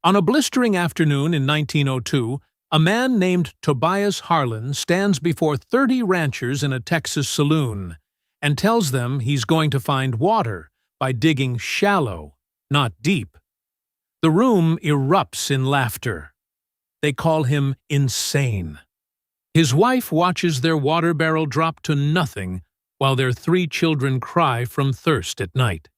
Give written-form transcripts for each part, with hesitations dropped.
On a blistering afternoon in 1902, a man named Tobias Harlan stands before 30 ranchers in a Texas saloon and tells them he's going to find water by digging shallow, not deep. The room erupts in laughter. They call him insane. His wife watches their water barrel drop to nothing while their 3 children cry from thirst at night.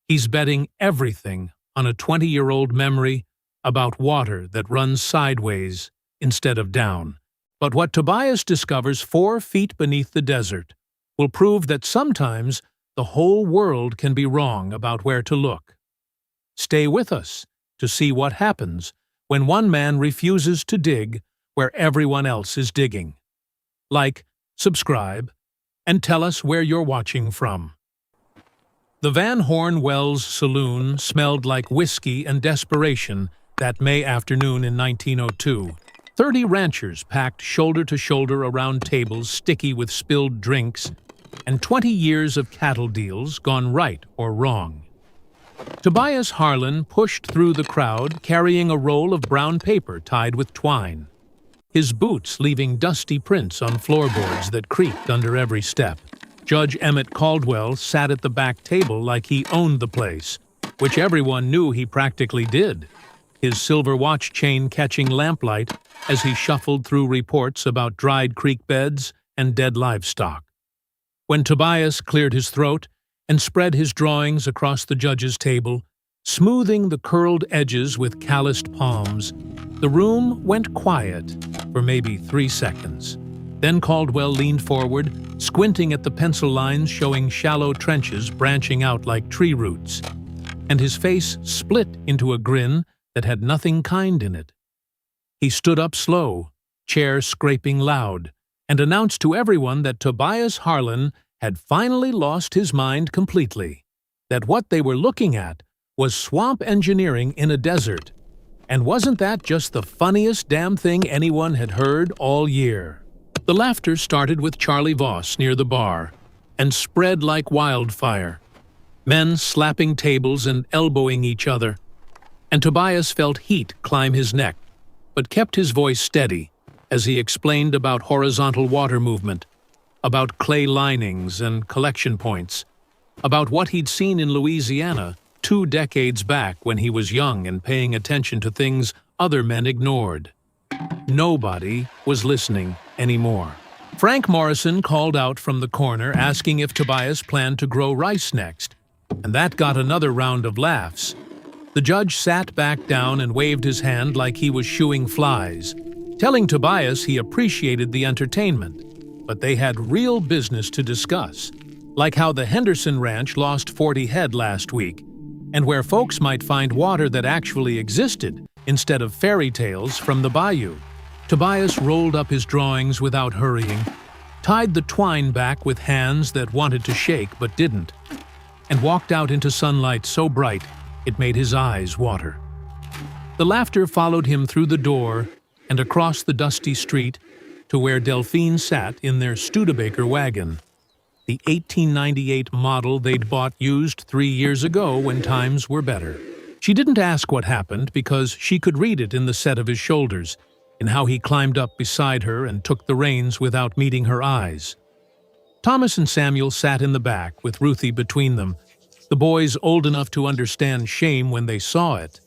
He's betting everything on a 20-year-old memory about water that runs sideways instead of down. But what Tobias discovers 4 feet beneath the desert will prove that sometimes the whole world can be wrong about where to look. Stay with us to see what happens when one man refuses to dig where everyone else is digging. Like, subscribe, and tell us where you're watching from. The Van Horn Wells Saloon smelled like whiskey and desperation that May afternoon in 1902. 30 ranchers packed shoulder to shoulder around tables sticky with spilled drinks, and 20 years of cattle deals gone right or wrong. Tobias Harlan pushed through the crowd carrying a roll of brown paper tied with twine, his boots leaving dusty prints on floorboards that creaked under every step. Judge Emmett Caldwell sat at the back table like he owned the place, which everyone knew he practically did, his silver watch chain catching lamplight as he shuffled through reports about dried creek beds and dead livestock. When Tobias cleared his throat and spread his drawings across the judge's table, smoothing the curled edges with calloused palms, the room went quiet for maybe 3 seconds. Then Caldwell leaned forward, squinting at the pencil lines showing shallow trenches branching out like tree roots, and his face split into a grin that had nothing kind in it. He stood up slow, chair scraping loud, and announced to everyone that Tobias Harlan had finally lost his mind completely, that what they were looking at was swamp engineering in a desert. And wasn't that just the funniest damn thing anyone had heard all year? The laughter started with Charlie Voss near the bar and spread like wildfire, men slapping tables and elbowing each other. And Tobias felt heat climb his neck, but kept his voice steady as he explained about horizontal water movement, about clay linings and collection points, about what he'd seen in Louisiana 2 decades back when he was young and paying attention to things other men ignored. Nobody was listening anymore. Frank Morrison called out from the corner asking if Tobias planned to grow rice next, and that got another round of laughs. The judge sat back down and waved his hand like he was shooing flies, telling Tobias he appreciated the entertainment, but they had real business to discuss, like how the Henderson Ranch lost 40 head last week, and where folks might find water that actually existed instead of fairy tales from the bayou. Tobias rolled up his drawings without hurrying, tied the twine back with hands that wanted to shake but didn't, and walked out into sunlight so bright it made his eyes water. The laughter followed him through the door and across the dusty street to where Delphine sat in their Studebaker wagon, the 1898 model they'd bought used 3 years ago when times were better. She didn't ask what happened because she could read it in the set of his shoulders, in how he climbed up beside her and took the reins without meeting her eyes. Thomas and Samuel sat in the back with Ruthie between them, the boys old enough to understand shame when they saw it,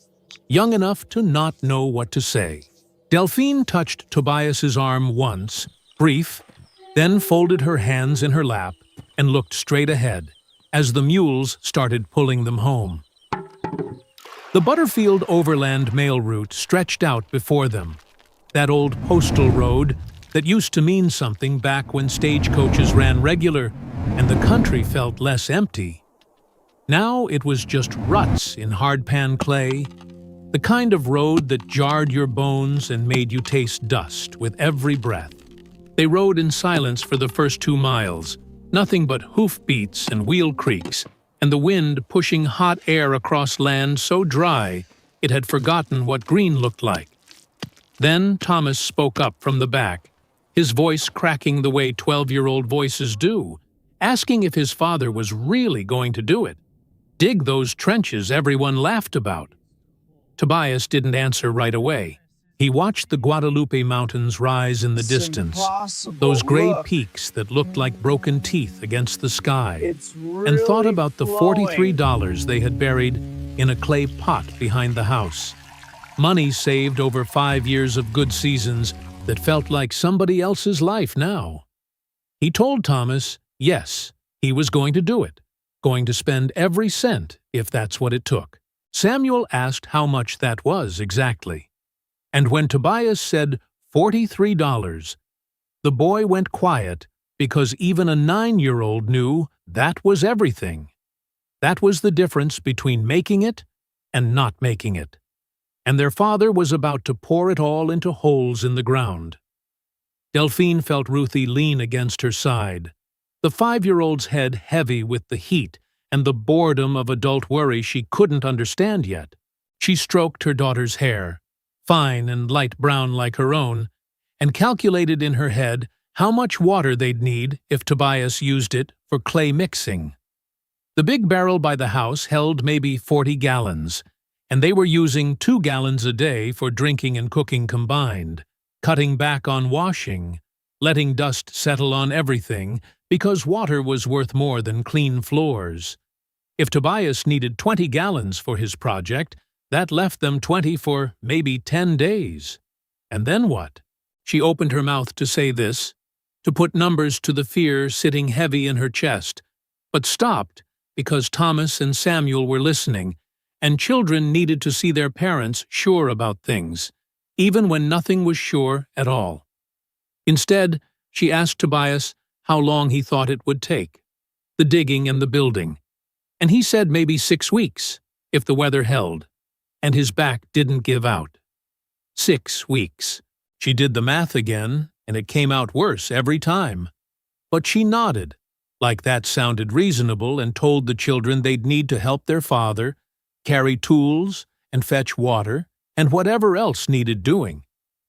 young enough to not know what to say. Delphine touched Tobias's arm once, brief, then folded her hands in her lap and looked straight ahead as the mules started pulling them home. The Butterfield Overland Mail route stretched out before them, that old postal road that used to mean something back when stagecoaches ran regular and the country felt less empty. Now it was just ruts in hardpan clay, the kind of road that jarred your bones and made you taste dust with every breath. They rode in silence for the first 2 miles, nothing but hoofbeats and wheel creaks, and the wind pushing hot air across land so dry it had forgotten what green looked like. Then Thomas spoke up from the back, his voice cracking the way 12-year-old voices do, asking if his father was really going to do it. Dig those trenches everyone laughed about. Tobias didn't answer right away. He watched the Guadalupe Mountains rise in the It's distance, impossible. those gray Look, peaks that looked like broken teeth against the sky, it's and thought really about the flowing. $43 they had buried in a clay pot behind the house. Money saved over 5 years of good seasons that felt like somebody else's life now. He told Thomas, yes, he was going to do it, going to spend every cent if that's what it took. Samuel asked how much that was exactly. And when Tobias said $43, the boy went quiet because even a 9-year-old knew that was everything. That was the difference between making it and not making it. And their father was about to pour it all into holes in the ground. Delphine felt Ruthie lean against her side, the 5-year-old's head heavy with the heat and the boredom of adult worry she couldn't understand yet. She stroked her daughter's hair, fine and light brown like her own, and calculated in her head how much water they'd need if Tobias used it for clay mixing. The big barrel by the house held maybe 40 gallons, and they were using 2 gallons a day for drinking and cooking combined, cutting back on washing, letting dust settle on everything because water was worth more than clean floors. If Tobias needed 20 gallons for his project, that left them 20 for maybe 10 days. And then what? She opened her mouth to say this, to put numbers to the fear sitting heavy in her chest, but stopped because Thomas and Samuel were listening, and children needed to see their parents sure about things, even when nothing was sure at all. Instead, she asked Tobias how long he thought it would take, the digging and the building, and he said maybe 6 weeks, if the weather held, and his back didn't give out. 6 weeks. She did the math again, and it came out worse every time. But she nodded, like that sounded reasonable, and told the children they'd need to help their father, carry tools, and fetch water, and whatever else needed doing,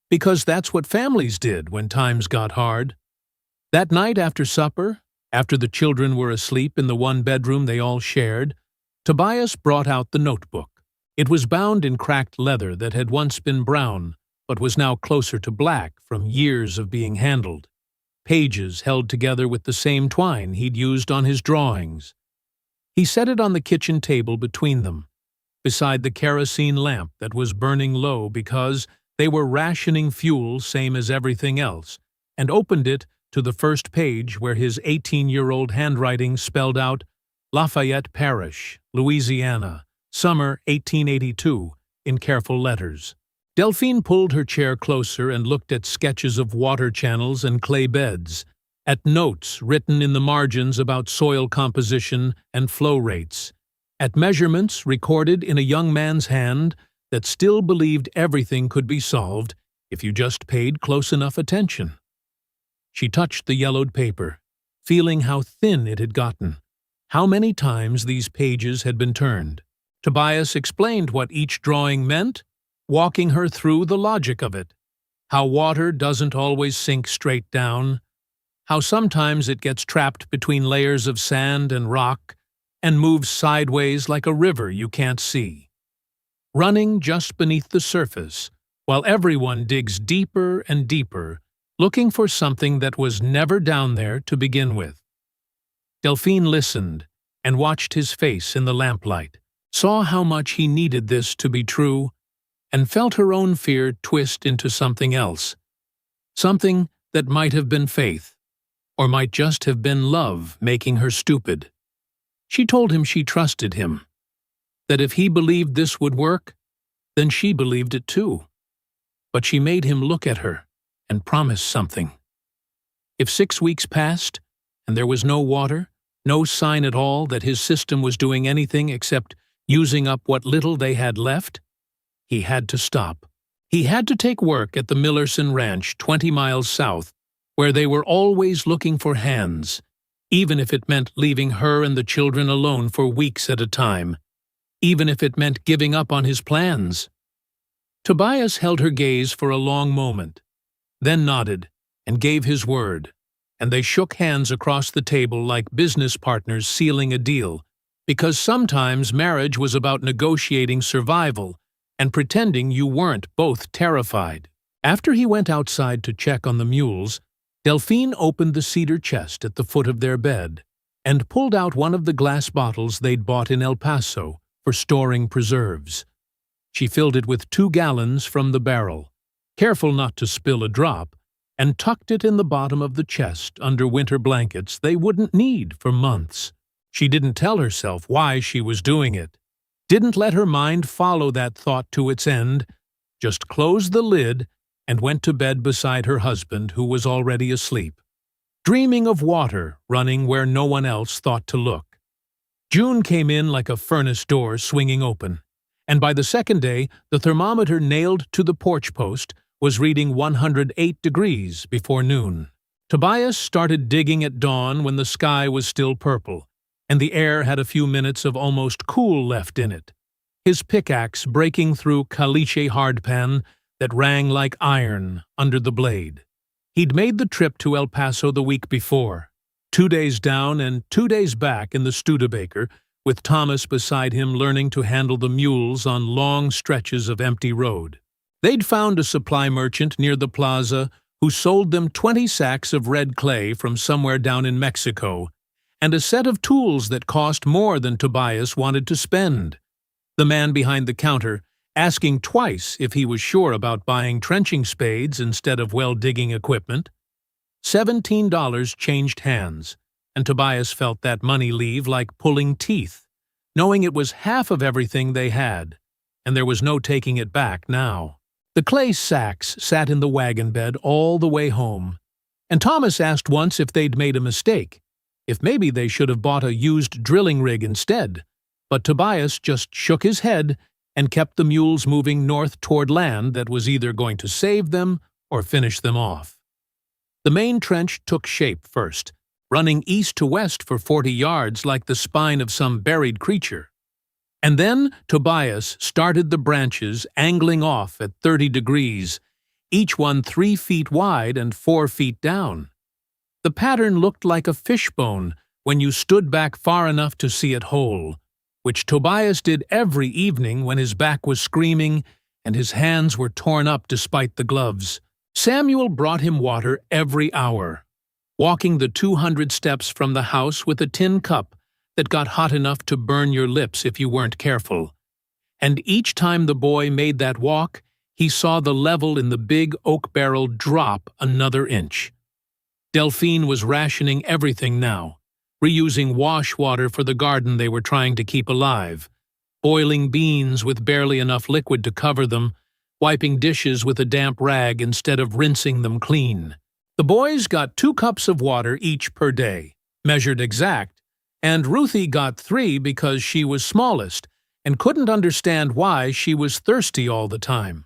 because that's what families did when times got hard. That night after supper, after the children were asleep in the one bedroom they all shared, Tobias brought out the notebook. It was bound in cracked leather that had once been brown, but was now closer to black from years of being handled. Pages held together with the same twine he'd used on his drawings. He set it on the kitchen table between them, beside the kerosene lamp that was burning low because they were rationing fuel same as everything else, and opened it to the first page where his 18-year-old handwriting spelled out Lafayette Parish, Louisiana, summer 1882, in careful letters. Delphine pulled her chair closer and looked at sketches of water channels and clay beds, at notes written in the margins about soil composition and flow rates, at measurements recorded in a young man's hand that still believed everything could be solved if you just paid close enough attention. She touched the yellowed paper, feeling how thin it had gotten, how many times these pages had been turned. Tobias explained what each drawing meant, walking her through the logic of it, how water doesn't always sink straight down, how sometimes it gets trapped between layers of sand and rock and moves sideways like a river you can't see, running just beneath the surface, while everyone digs deeper and deeper, looking for something that was never down there to begin with. Delphine listened and watched his face in the lamplight, saw how much he needed this to be true, and felt her own fear twist into something else, something that might have been faith, or might just have been love making her stupid. She told him she trusted him, that if he believed this would work, then she believed it too. But she made him look at her and promise something. If 6 weeks passed, and there was no water, no sign at all that his system was doing anything except using up what little they had left, he had to stop. He had to take work at the Millerson Ranch 20 miles south, where they were always looking for hands, even if it meant leaving her and the children alone for weeks at a time, even if it meant giving up on his plans. Tobias held her gaze for a long moment, then nodded and gave his word, and they shook hands across the table like business partners sealing a deal, because sometimes marriage was about negotiating survival, and pretending you weren't both terrified. After he went outside to check on the mules, Delphine opened the cedar chest at the foot of their bed and pulled out one of the glass bottles they'd bought in El Paso for storing preserves. She filled it with 2 gallons from the barrel, careful not to spill a drop, and tucked it in the bottom of the chest under winter blankets they wouldn't need for months. She didn't tell herself why she was doing it, didn't let her mind follow that thought to its end, just closed the lid and went to bed beside her husband, who was already asleep, dreaming of water running where no one else thought to look. June came in like a furnace door swinging open, and by the second day, the thermometer nailed to the porch post was reading 108 degrees before noon. Tobias started digging at dawn when the sky was still purple, and the air had a few minutes of almost cool left in it, his pickaxe breaking through caliche hardpan that rang like iron under the blade. He'd made the trip to El Paso the week before, 2 days down and 2 days back in the Studebaker, with Thomas beside him learning to handle the mules on long stretches of empty road. They'd found a supply merchant near the plaza who sold them 20 sacks of red clay from somewhere down in Mexico, and a set of tools that cost more than Tobias wanted to spend. The man behind the counter, asking twice if he was sure about buying trenching spades instead of well-digging equipment. $17 changed hands, and Tobias felt that money leave like pulling teeth, knowing it was half of everything they had, and there was no taking it back now. The clay sacks sat in the wagon bed all the way home, and Thomas asked once if they'd made a mistake, if maybe they should have bought a used drilling rig instead, but Tobias just shook his head and kept the mules moving north toward land that was either going to save them or finish them off. The main trench took shape first, running east to west for 40 yards like the spine of some buried creature. And then Tobias started the branches angling off at 30 degrees, each one 3 feet wide and 4 feet down. The pattern looked like a fishbone when you stood back far enough to see it whole, which Tobias did every evening when his back was screaming and his hands were torn up despite the gloves. Samuel brought him water every hour, walking the 200 steps from the house with a tin cup that got hot enough to burn your lips if you weren't careful. And each time the boy made that walk, he saw the level in the big oak barrel drop another inch. Delphine was rationing everything now, reusing wash water for the garden they were trying to keep alive, boiling beans with barely enough liquid to cover them, wiping dishes with a damp rag instead of rinsing them clean. The boys got 2 cups of water each per day, measured exact, and Ruthie got 3 because she was smallest and couldn't understand why she was thirsty all the time.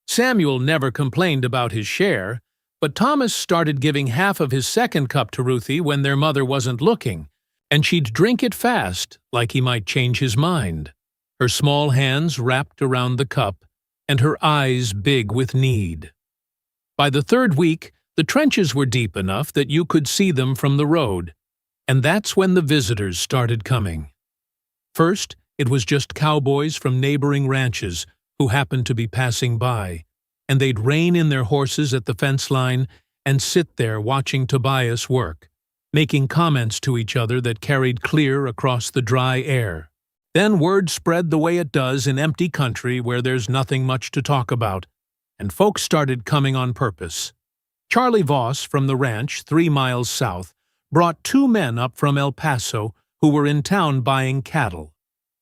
Samuel never complained about his share, but Thomas started giving half of his second cup to Ruthie when their mother wasn't looking, and she'd drink it fast, like he might change his mind, her small hands wrapped around the cup and her eyes big with need. By the 3rd week, the trenches were deep enough that you could see them from the road, and that's when the visitors started coming. First, it was just cowboys from neighboring ranches who happened to be passing by, and they'd rein in their horses at the fence line and sit there watching Tobias work, making comments to each other that carried clear across the dry air. Then word spread the way it does in empty country where there's nothing much to talk about, and folks started coming on purpose. Charlie Voss from the ranch 3 miles south brought 2 men up from El Paso who were in town buying cattle,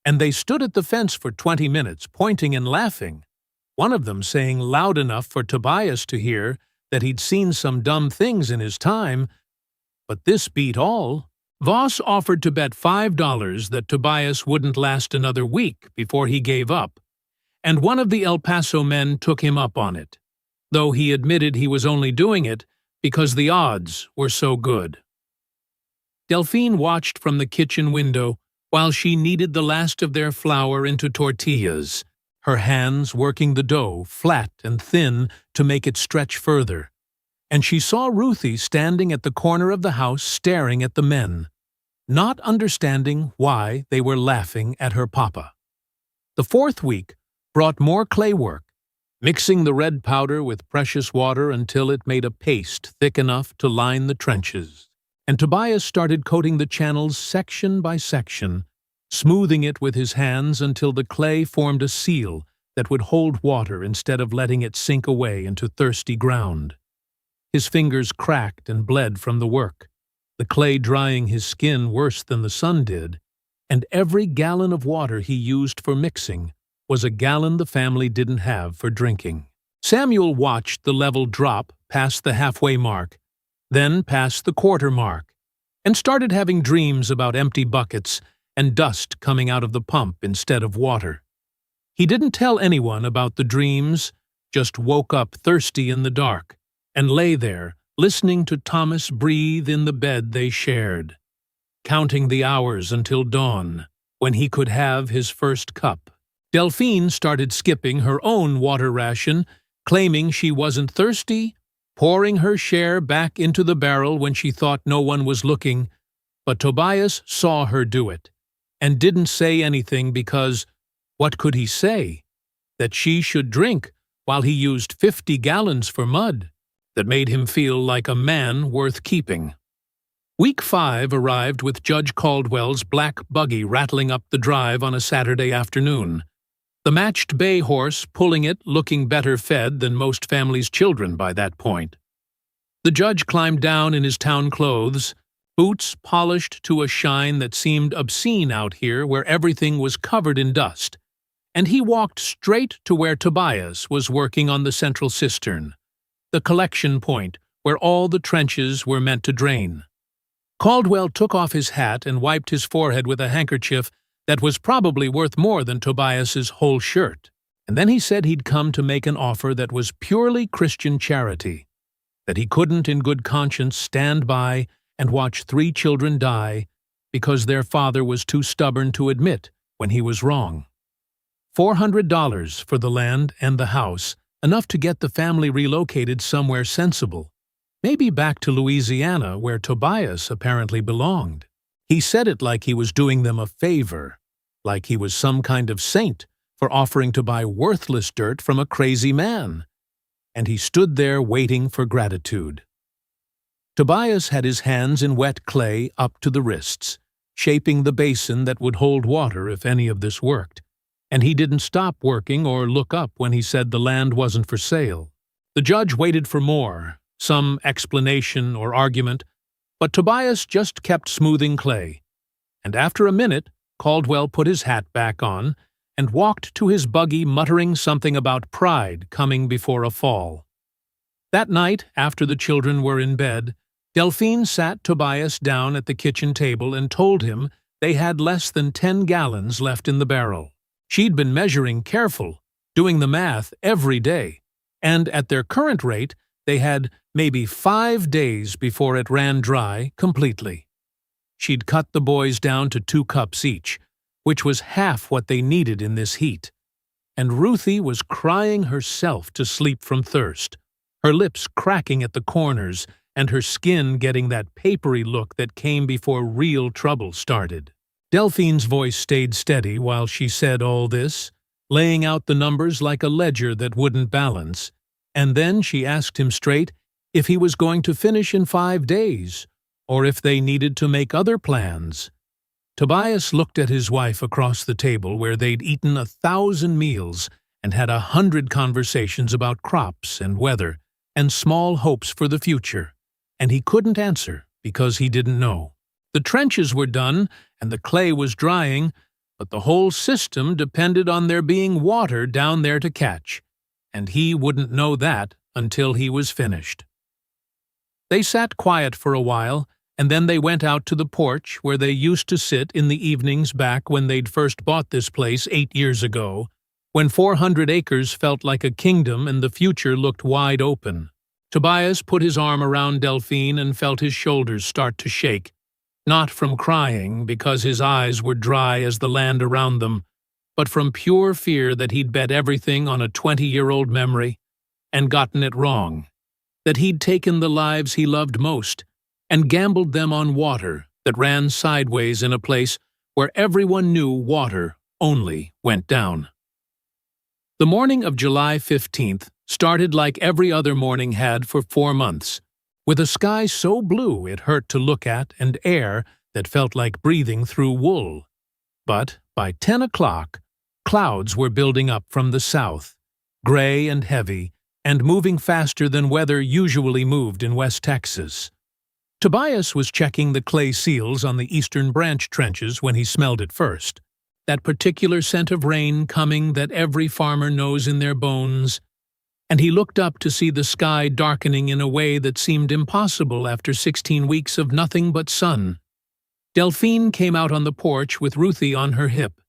and they stood at the fence for 20 minutes pointing and laughing, one of them saying loud enough for Tobias to hear that he'd seen some dumb things in his time, but this beat all. Voss offered to bet $5 that Tobias wouldn't last another week before he gave up, and one of the El Paso men took him up on it, though he admitted he was only doing it because the odds were so good. Delphine watched from the kitchen window while she kneaded the last of their flour into tortillas, her hands working the dough flat and thin to make it stretch further, and she saw Ruthie standing at the corner of the house staring at the men, not understanding why they were laughing at her papa. The 4th week, brought more clay work, mixing the red powder with precious water until it made a paste thick enough to line the trenches. And Tobias started coating the channels section by section, smoothing it with his hands until the clay formed a seal that would hold water instead of letting it sink away into thirsty ground. His fingers cracked and bled from the work, the clay drying his skin worse than the sun did, and every gallon of water he used for mixing was a gallon the family didn't have for drinking. Samuel watched the level drop past the halfway mark, then past the quarter mark, and started having dreams about empty buckets and dust coming out of the pump instead of water. He didn't tell anyone about the dreams, just woke up thirsty in the dark, and lay there, listening to Thomas breathe in the bed they shared, counting the hours until dawn, when he could have his first cup. Delphine started skipping her own water ration, claiming she wasn't thirsty, pouring her share back into the barrel when she thought no one was looking, but Tobias saw her do it, and didn't say anything because, what could he say? That she should drink while he used 50 gallons for mud. That made him feel like a man worth keeping. Week 5 arrived with Judge Caldwell's black buggy rattling up the drive on a Saturday afternoon, the matched bay horse pulling it looking better fed than most families' children by that point. The judge climbed down in his town clothes, boots polished to a shine that seemed obscene out here where everything was covered in dust, and he walked straight to where Tobias was working on the central cistern, the collection point where all the trenches were meant to drain. Caldwell took off his hat and wiped his forehead with a handkerchief that was probably worth more than Tobias's whole shirt. And then he said he'd come to make an offer that was purely Christian charity, that he couldn't in good conscience stand by and watch 3 children die because their father was too stubborn to admit when he was wrong. $400 for the land and the house, enough to get the family relocated somewhere sensible, maybe back to Louisiana where Tobias apparently belonged. He said it like he was doing them a favor, like he was some kind of saint for offering to buy worthless dirt from a crazy man, and he stood there waiting for gratitude. Tobias had his hands in wet clay up to the wrists, shaping the basin that would hold water if any of this worked, and he didn't stop working or look up when he said the land wasn't for sale. The judge waited for more, some explanation or argument, but Tobias just kept smoothing clay, and after a minute, Caldwell put his hat back on and walked to his buggy muttering something about pride coming before a fall. That night, after the children were in bed, Delphine sat Tobias down at the kitchen table and told him they had less than 10 gallons left in the barrel. She'd been measuring careful, doing the math every day, and at their current rate, they had maybe 5 days before it ran dry completely. She'd cut the boys down to 2 cups each, which was half what they needed in this heat. And Ruthie was crying herself to sleep from thirst, her lips cracking at the corners and her skin getting that papery look that came before real trouble started. Delphine's voice stayed steady while she said all this, laying out the numbers like a ledger that wouldn't balance, and then she asked him straight if he was going to finish in 5 days, or if they needed to make other plans. Tobias looked at his wife across the table where they'd eaten 1,000 meals and had 100 conversations about crops and weather and small hopes for the future, and he couldn't answer because he didn't know. The trenches were done and the clay was drying, but the whole system depended on there being water down there to catch, and he wouldn't know that until he was finished. They sat quiet for a while, and then they went out to the porch where they used to sit in the evenings back when they'd first bought this place 8 years ago, when 400 acres felt like a kingdom and the future looked wide open. Tobias put his arm around Delphine and felt his shoulders start to shake, not from crying because his eyes were dry as the land around them, but from pure fear that he'd bet everything on a 20-year-old memory and gotten it wrong, that he'd taken the lives he loved most and gambled them on water that ran sideways in a place where everyone knew water only went down. The morning of July 15th started like every other morning had for 4 months, with a sky so blue it hurt to look at and air that felt like breathing through wool. But by 10 o'clock, clouds were building up from the south, gray and heavy, and moving faster than weather usually moved in West Texas. Tobias was checking the clay seals on the eastern branch trenches when he smelled it first. That particular scent of rain coming that every farmer knows in their bones, and he looked up to see the sky darkening in a way that seemed impossible after 16 weeks of nothing but sun. Delphine came out on the porch with Ruthie on her hip,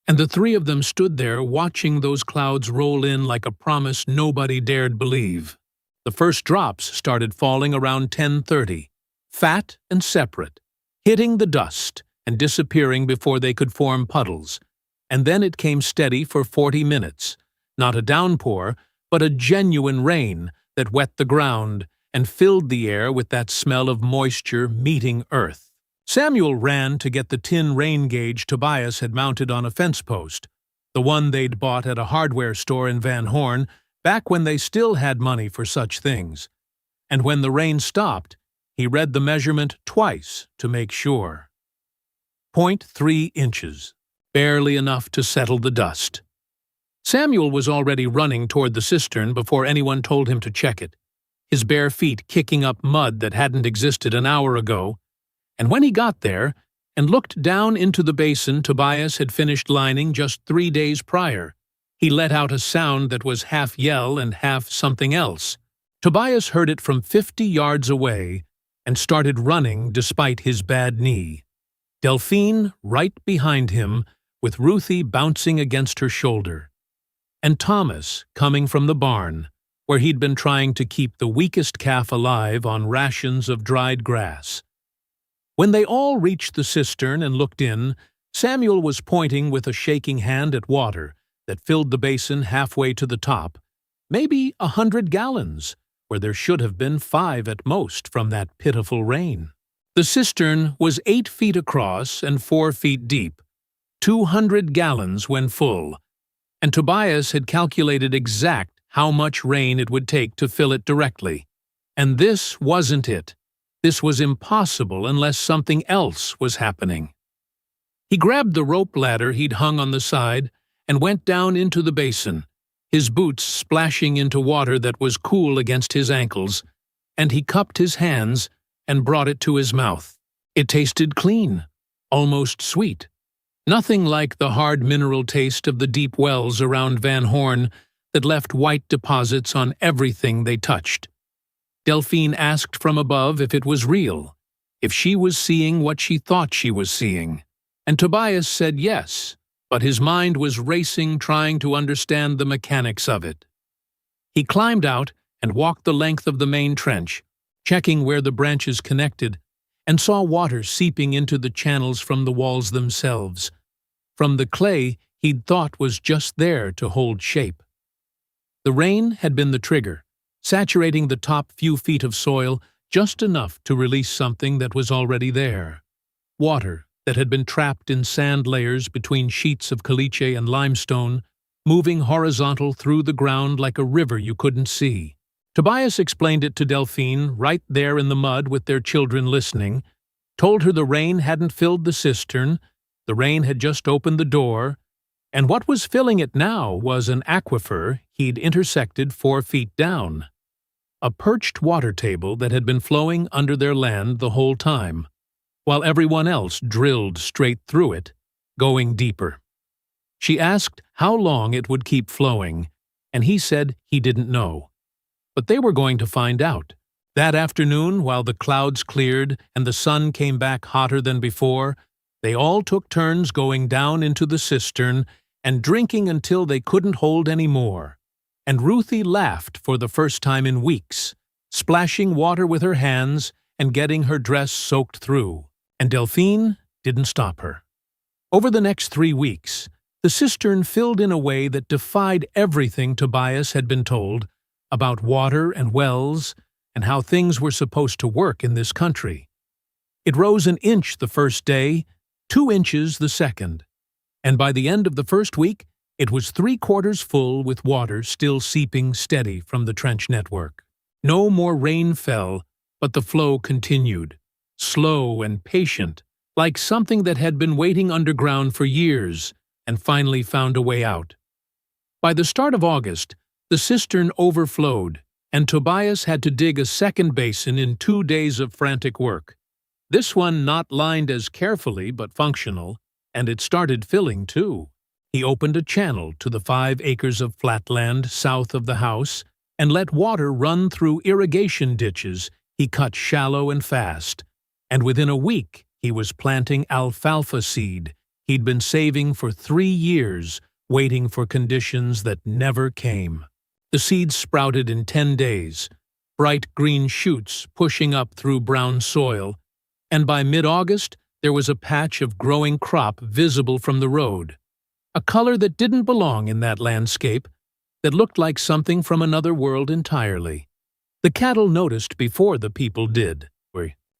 and the three of them stood there watching those clouds roll in like a promise nobody dared believe. The first drops started falling around 10:30, fat and separate, hitting the dust and disappearing before they could form puddles, and then it came steady for 40 minutes, not a downpour, but a genuine rain that wet the ground and filled the air with that smell of moisture meeting earth. Samuel ran to get the tin rain gauge Tobias had mounted on a fence post, the one they'd bought at a hardware store in Van Horn back when they still had money for such things. And when the rain stopped, he read the measurement twice to make sure. 0.3 inches, barely enough to settle the dust. Samuel was already running toward the cistern before anyone told him to check it, his bare feet kicking up mud that hadn't existed an hour ago, and when he got there and looked down into the basin Tobias had finished lining just 3 days prior, he let out a sound that was half yell and half something else. Tobias heard it from 50 yards away and started running despite his bad knee. Delphine right behind him, with Ruthie bouncing against her shoulder, and Thomas coming from the barn, where he'd been trying to keep the weakest calf alive on rations of dried grass. When they all reached the cistern and looked in, Samuel was pointing with a shaking hand at water that filled the basin halfway to the top, maybe 100 gallons, where there should have been 5 at most from that pitiful rain. The cistern was 8 feet across and 4 feet deep, 200 gallons when full, and Tobias had calculated exact how much rain it would take to fill it directly. And this wasn't it. This was impossible unless something else was happening. He grabbed the rope ladder he'd hung on the side and went down into the basin, his boots splashing into water that was cool against his ankles, and he cupped his hands and brought it to his mouth. It tasted clean, almost sweet. Nothing like the hard mineral taste of the deep wells around Van Horn that left white deposits on everything they touched. Delphine asked from above if it was real, if she was seeing what she thought she was seeing, and Tobias said yes, but his mind was racing trying to understand the mechanics of it. He climbed out and walked the length of the main trench, checking where the branches connected, and saw water seeping into the channels from the walls themselves, from the clay he'd thought was just there to hold shape. The rain had been the trigger, saturating the top few feet of soil just enough to release something that was already there. Water that had been trapped in sand layers between sheets of caliche and limestone, moving horizontal through the ground like a river you couldn't see. Tobias explained it to Delphine right there in the mud with their children listening, told her the rain hadn't filled the cistern, the rain had just opened the door, and what was filling it now was an aquifer he'd intersected 4 feet down. A perched water table that had been flowing under their land the whole time, while everyone else drilled straight through it, going deeper. She asked how long it would keep flowing, and he said he didn't know. But they were going to find out. That afternoon, while the clouds cleared and the sun came back hotter than before, they all took turns going down into the cistern and drinking until they couldn't hold any more. And Ruthie laughed for the first time in weeks, splashing water with her hands and getting her dress soaked through. And Delphine didn't stop her. Over the next 3 weeks, the cistern filled in a way that defied everything Tobias had been told about water and wells and how things were supposed to work in this country. It rose an inch the first day, 2 inches the second, and by the end of the first week, It was three-quarters full with water still seeping steady from the trench network. No more rain fell, but the flow continued, slow and patient, like something that had been waiting underground for years and finally found a way out. By the start of August, the cistern overflowed, and Tobias had to dig a second basin in 2 days of frantic work. This one not lined as carefully but functional, and it started filling too. He opened a channel to the 5 acres of flatland south of the house and let water run through irrigation ditches he cut shallow and fast, and within a week he was planting alfalfa seed he'd been saving for 3 years, waiting for conditions that never came. The seeds sprouted in 10 days, bright green shoots pushing up through brown soil, and by mid-August there was a patch of growing crop visible from the road, a color that didn't belong in that landscape, that looked like something from another world entirely. The cattle noticed before the people did.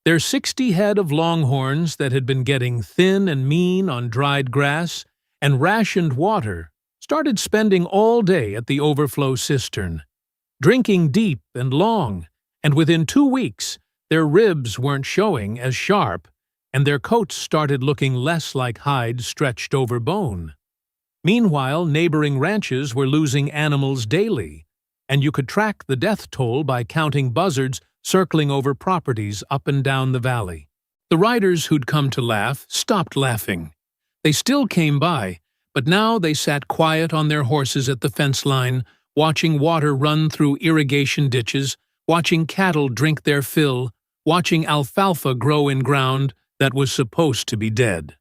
Their 60 head of longhorns that had been getting thin and mean on dried grass and rationed water started spending all day at the overflow cistern, drinking deep and long, and within 2 weeks their ribs weren't showing as sharp, and their coats started looking less like hide stretched over bone. Meanwhile, neighboring ranches were losing animals daily, and you could track the death toll by counting buzzards circling over properties up and down the valley. The riders who'd come to laugh stopped laughing. They still came by, but now they sat quiet on their horses at the fence line, watching water run through irrigation ditches, watching cattle drink their fill, watching alfalfa grow in ground that was supposed to be dead.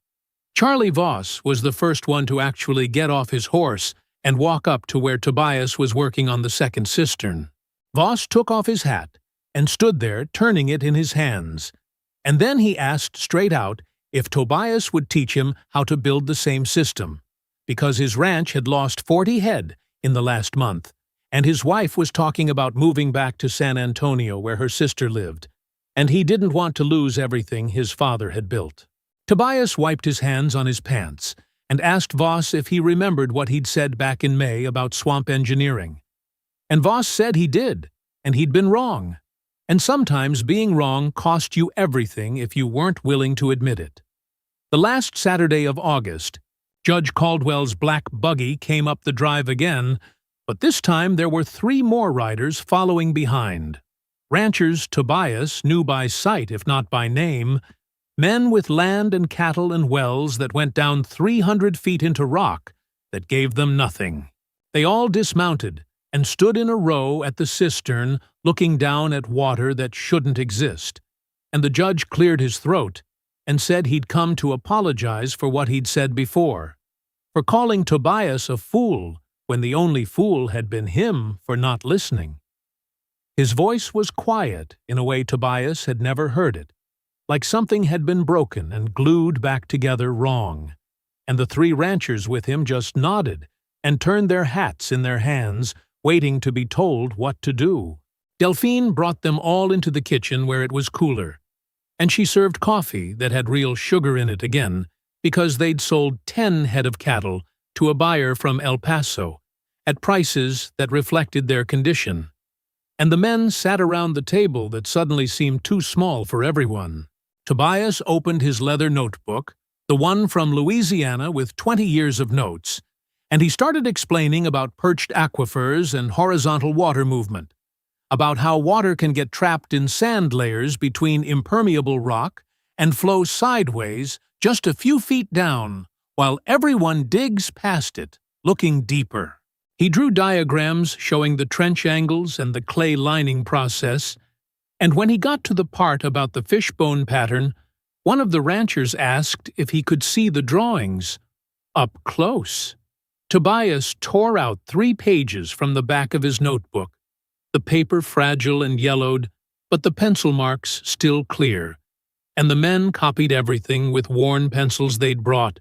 Charlie Voss was the first one to actually get off his horse and walk up to where Tobias was working on the second cistern. Voss took off his hat and stood there turning it in his hands, and then he asked straight out if Tobias would teach him how to build the same system, because his ranch had lost 40 head in the last month, and his wife was talking about moving back to San Antonio where her sister lived, and he didn't want to lose everything his father had built. Tobias wiped his hands on his pants and asked Voss if he remembered what he'd said back in May about swamp engineering. And Voss said he did, and he'd been wrong. And sometimes being wrong cost you everything if you weren't willing to admit it. The last Saturday of August, Judge Caldwell's black buggy came up the drive again, but this time there were 3 more riders following behind. Ranchers Tobias knew by sight, if not by name, men with land and cattle and wells that went down 300 feet into rock that gave them nothing. They all dismounted and stood in a row at the cistern looking down at water that shouldn't exist, and the judge cleared his throat and said he'd come to apologize for what he'd said before, for calling Tobias a fool when the only fool had been him for not listening. His voice was quiet in a way Tobias had never heard it, like something had been broken and glued back together wrong, and the 3 ranchers with him just nodded and turned their hats in their hands, waiting to be told what to do. Delphine brought them all into the kitchen where it was cooler, and she served coffee that had real sugar in it again, because they'd sold 10 head of cattle to a buyer from El Paso at prices that reflected their condition. And the men sat around the table that suddenly seemed too small for everyone. Tobias opened his leather notebook, the one from Louisiana with 20 years of notes, and he started explaining about perched aquifers and horizontal water movement, about how water can get trapped in sand layers between impermeable rock and flow sideways just a few feet down, while everyone digs past it, looking deeper. He drew diagrams showing the trench angles and the clay lining process, and when he got to the part about the fishbone pattern, one of the ranchers asked if he could see the drawings up close. Tobias tore out 3 pages from the back of his notebook, the paper fragile and yellowed, but the pencil marks still clear, and the men copied everything with worn pencils they'd brought,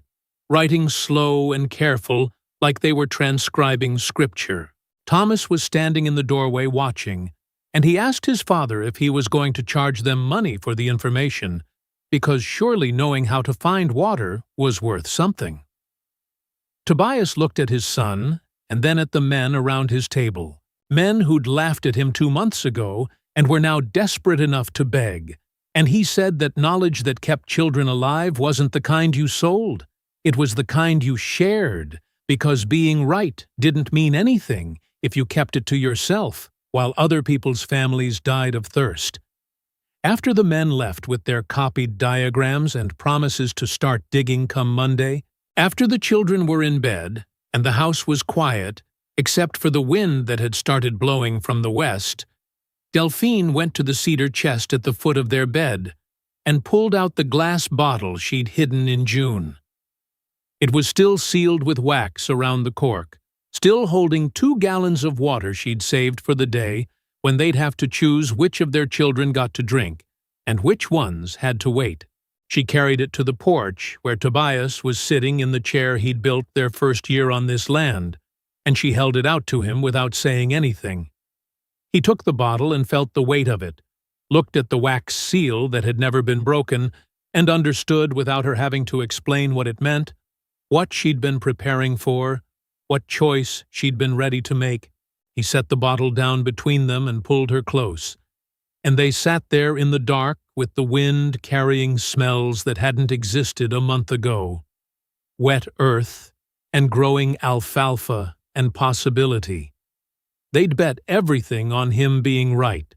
writing slow and careful like they were transcribing scripture. Thomas was standing in the doorway watching, and he asked his father if he was going to charge them money for the information, because surely knowing how to find water was worth something. Tobias looked at his son and then at the men around his table, men who'd laughed at him 2 months ago and were now desperate enough to beg. And he said that knowledge that kept children alive wasn't the kind you sold. It was the kind you shared, because being right didn't mean anything if you kept it to yourself, while other people's families died of thirst. After the men left with their copied diagrams and promises to start digging come Monday, after the children were in bed and the house was quiet, except for the wind that had started blowing from the west, Delphine went to the cedar chest at the foot of their bed and pulled out the glass bottle she'd hidden in June. It was still sealed with wax around the cork, still holding 2 gallons of water she'd saved for the day when they'd have to choose which of their children got to drink and which ones had to wait. She carried it to the porch where Tobias was sitting in the chair he'd built their first year on this land, and she held it out to him without saying anything. He took the bottle and felt the weight of it, looked at the wax seal that had never been broken, and understood without her having to explain what it meant, what she'd been preparing for, what choice she'd been ready to make. He set the bottle down between them and pulled her close, and they sat there in the dark with the wind carrying smells that hadn't existed a month ago. Wet earth and growing alfalfa and possibility. They'd bet everything on him being right,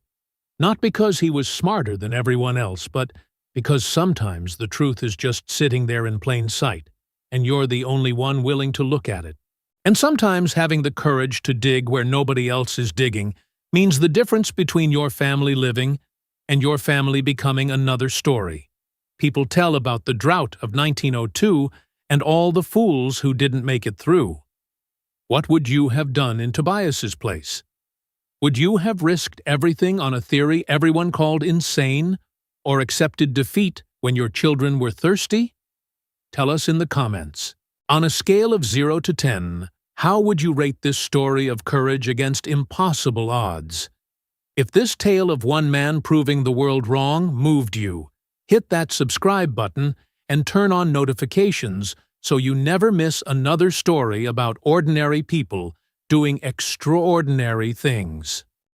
not because he was smarter than everyone else, but because sometimes the truth is just sitting there in plain sight, and you're the only one willing to look at it. And sometimes having the courage to dig where nobody else is digging means the difference between your family living and your family becoming another story. People tell about the drought of 1902 and all the fools who didn't make it through. What would you have done in Tobias's place? Would you have risked everything on a theory everyone called insane, or accepted defeat when your children were thirsty? Tell us in the comments. On a scale of 0 to 10, how would you rate this story of courage against impossible odds? If this tale of one man proving the world wrong moved you, hit that subscribe button and turn on notifications so you never miss another story about ordinary people doing extraordinary things.